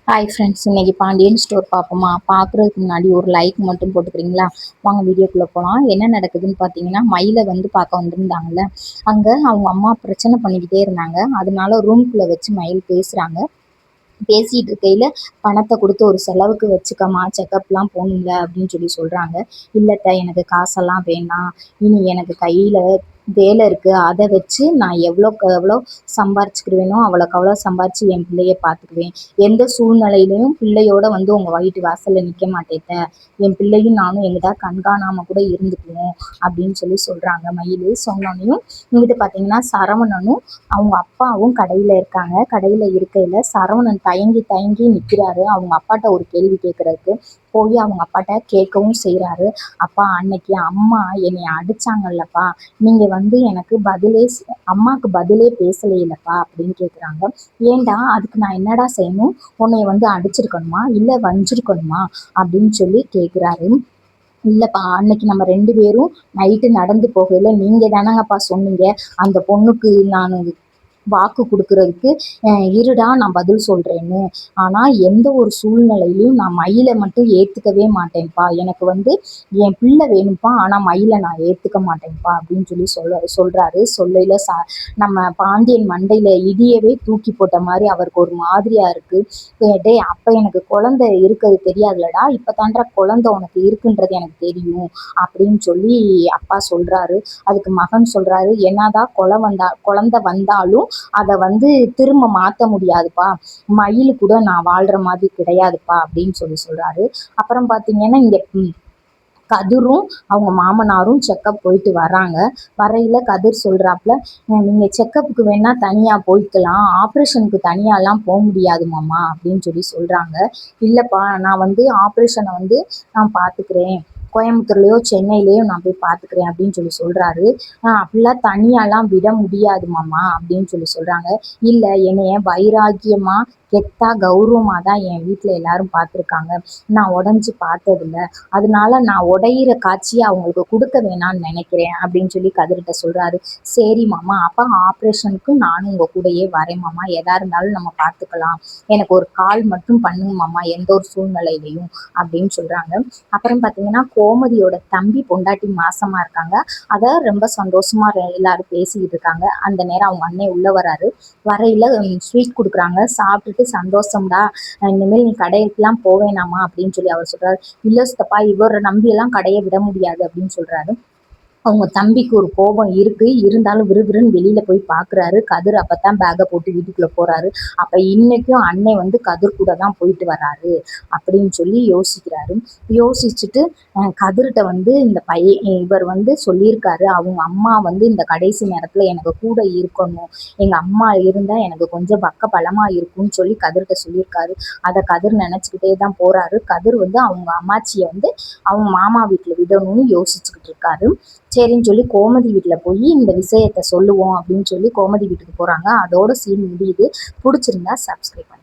Hi friends, இன்னைக்கு Pandian store பார்ப்போமா? பார்க்குறதுக்கு முன்னாடி ஒரு லைக் மட்டும் போட்டுக்கிறீங்களா? வாங்க வீடியோக்குள்ளே போகலாம். என்ன நடக்குதுன்னு பார்த்தீங்கன்னா, மயிலை வந்து பார்க்க வந்திருந்தாங்கல்ல, அங்கே அவங்க அம்மா பிரச்சனை பண்ணிக்கிட்டே இருந்தாங்க. அதனால ரூம்குள்ளே வச்சு மயில் பேசுகிறாங்க. பேசிட்டு இருக்கையில பணத்தை கொடுத்து ஒரு செலவுக்கு வச்சுக்கம்மா, செக்கப்லாம் போகணும்ல அப்படின்னு சொல்லி சொல்கிறாங்க. இல்லைட்ட, எனக்கு காசெல்லாம் வேணாம், இனி எனக்கு கையில் வேலை இருக்குது, அதை வச்சு நான் எவ்வளோக்கு எவ்வளோ சம்பாரிச்சுக்கிடுவேனோ அவ்வளோக்கு அவ்வளோ சம்பாரித்து என் பிள்ளைய பார்த்துக்குவேன். எந்த சூழ்நிலையிலையும் பிள்ளையோட வந்து உங்கள் வீட்டு வாசலில் நிற்க மாட்டேத்த, என் பிள்ளையும் நானும் எங்கிட்ட கண்காணாமல் கூட இருந்துக்குவோம் அப்படின்னு சொல்லி சொல்கிறாங்க. மயில் சொன்னோன்னையும் இங்கிட்ட பார்த்தீங்கன்னா சரவணனும் அவங்க அப்பாவும் கடையில் இருக்காங்க. கடையில் இருக்கையில் சரவணன் தயங்கி தயங்கி நிற்கிறாரு அவங்க அப்பாட்ட ஒரு கேள்வி கேட்குறதுக்கு. போய் அவங்க அப்பாட்ட கேட்கவும் செய்கிறாரு. அப்பா, அன்னைக்கு அம்மா என்னை அடித்தாங்கல்லப்பா, நீங்கள் வந்து எனக்கு அம்மாவுக்கு பதிலே பேசலையில்லப்பா அப்படின்னு கேட்குறாங்க. ஏன்டா, அதுக்கு நான் என்னடா செய்யணும்? உன்னைய வந்து அடிச்சிருக்கணுமா, இல்லை வஞ்சிருக்கணுமா அப்படின்னு சொல்லி கேட்குறாரு. இல்லைப்பா, அன்னைக்கு நம்ம 2 பேரும் நைட்டு நடந்து போகையில் நீங்கள் தானங்கப்பா சொன்னீங்க, அந்த பொண்ணுக்கு நான் வாக்கு கொடுக்கறதுக்கு, இருடா நான் பதில் சொல்கிறேன்னு. ஆனால் எந்த ஒரு சூழ்நிலையிலையும் நான் மயிலை மட்டும் ஏற்றுக்கவே மாட்டேன்ப்பா. எனக்கு வந்து என் பிள்ளை வேணும்ப்பா, ஆனால் மயிலை நான் ஏற்றுக்க மாட்டேன்ப்பா அப்படின்னு சொல்லி சொல்கிறாரு. சொல்லையில் நம்ம பாண்டியன் மண்டையில் இடியவே தூக்கி போட்ட மாதிரி அவருக்கு ஒரு மாதிரியாக இருக்குது. டே, அப்போ எனக்கு குழந்தை இருக்கிறது தெரியாதுலடா, இப்போ தாண்டா குழந்தை உனக்கு இருக்குன்றது எனக்கு தெரியும் அப்படின்னு சொல்லி அப்பா சொல்கிறாரு. அதுக்கு மகன் சொல்கிறாரு, என்னதான் குழந்தை வந்தாலும் அதை வந்து திரும்ப மாற்ற முடியாதுப்பா, மயில் கூட நான் வாழ்கிற மாதிரி கிடையாதுப்பா அப்படின்னு சொல்லி சொல்கிறாரு. அப்புறம் பார்த்தீங்கன்னா இங்கே கதிரும் அவங்க மாமனாரும் செக்கப் போயிட்டு வராங்க. வரையில் கதிர் சொல்கிறாப்புல, நீங்கள் செக்கப்புக்கு வேணால் தனியாக போய்க்கலாம், ஆப்ரேஷனுக்கு தனியாலாம் போக முடியாது மாமா அப்படின்னு சொல்லி சொல்கிறாங்க. இல்லைப்பா, நான் வந்து ஆப்ரேஷனை வந்து நான் பார்த்துக்கிறேன், கோயம்புத்தூர்லேயோ சென்னையிலேயோ நான் போய் பார்த்துக்கிறேன் அப்படின்னு சொல்லி சொல்கிறாரு. அப்படிலாம் தனியாலாம் விட முடியாது மாமா அப்படின்னு சொல்லி சொல்கிறாங்க. இல்லை, என்னைய வைராக்கியமாக கெத்தா கௌரவமாக தான் என் வீட்டில் எல்லாரும் பார்த்துருக்காங்க, நான் உடஞ்சி பார்த்ததில்ல, அதனால நான் உடையிற காட்சியை அவங்களுக்கு கொடுக்க வேணான்னு நினைக்கிறேன் அப்படின்னு சொல்லி கதிர்கிட்ட சொல்கிறாரு. சரி மாமா, அப்போ ஆப்ரேஷனுக்கு நானும் உங்கள் கூடயே வரேன் மாமா, எதாக இருந்தாலும் நம்ம பார்த்துக்கலாம், எனக்கு ஒரு கால் மட்டும் பண்ணுங்க மாமா எந்த ஒரு சூழ்நிலையிலையும் அப்படின்னு சொல்கிறாங்க. அப்புறம் பார்த்தீங்கன்னா கோமதியோட தம்பி பொண்டாட்டி மாசமாக இருக்காங்க. அதை ரொம்ப சந்தோஷமாக எல்லாரும் பேசிக்கிட்டு இருக்காங்க. அந்த நேரம் அவங்க அண்ணன் உள்ளே வராரு. வரையில் ஸ்வீட் கொடுக்குறாங்க. சாப்பிட்டுட்டு சந்தோஷம்டா, இனிமேல் நீ கடைக்கெல்லாம் போவேணாமா அப்படின்னு சொல்லி அவர் சொல்கிறாரு. இல்லை சித்தப்பா, இவரை நம்பியெல்லாம் கடையை விட முடியாது அப்படின்னு சொல்கிறாரு. அவங்க தம்பிக்கு ஒரு கோபம் இருக்குது, இருந்தாலும் விறுவிறுன்னு வெளியில் போய் பார்க்குறாரு. கதிர் அப்போ தான் பேக்கை போட்டு வீட்டுக்குள்ளே போகிறாரு. அப்போ இன்றைக்கும் அன்னை வந்து கதிர் கூட தான் போயிட்டு வராரு அப்படின்னு சொல்லி யோசிக்கிறாரு. யோசிச்சுட்டு கதிர்கிட்ட வந்து இவர் வந்து சொல்லியிருக்காரு, அவங்க அம்மா வந்து இந்த கடைசி நேரத்தில் எனக்கு கூட இருக்கணும், எங்கள் அம்மா இருந்தால் எனக்கு கொஞ்சம் பக்க பலமாக இருக்கும்னு சொல்லி கதிர்கிட்ட சொல்லியிருக்காரு. அதை கதிர் நினச்சிக்கிட்டே தான் போகிறாரு. கதிர் வந்து அவங்க அம்மாச்சியை வந்து அவங்க மாமா வீட்டில் விடணும்னு யோசிச்சுக்கிட்டு இருக்காரு. சரின்னு சொல்லி கோமதி வீட்டில் போய் இந்த விஷயத்த சொல்லுவோம் அப்படின்னு சொல்லி கோமதி வீட்டுக்கு போகிறாங்க. அதோட சீன் முடியுது. பிடிச்சிருந்தா சப்ஸ்கிரைப் பண்ணுங்க.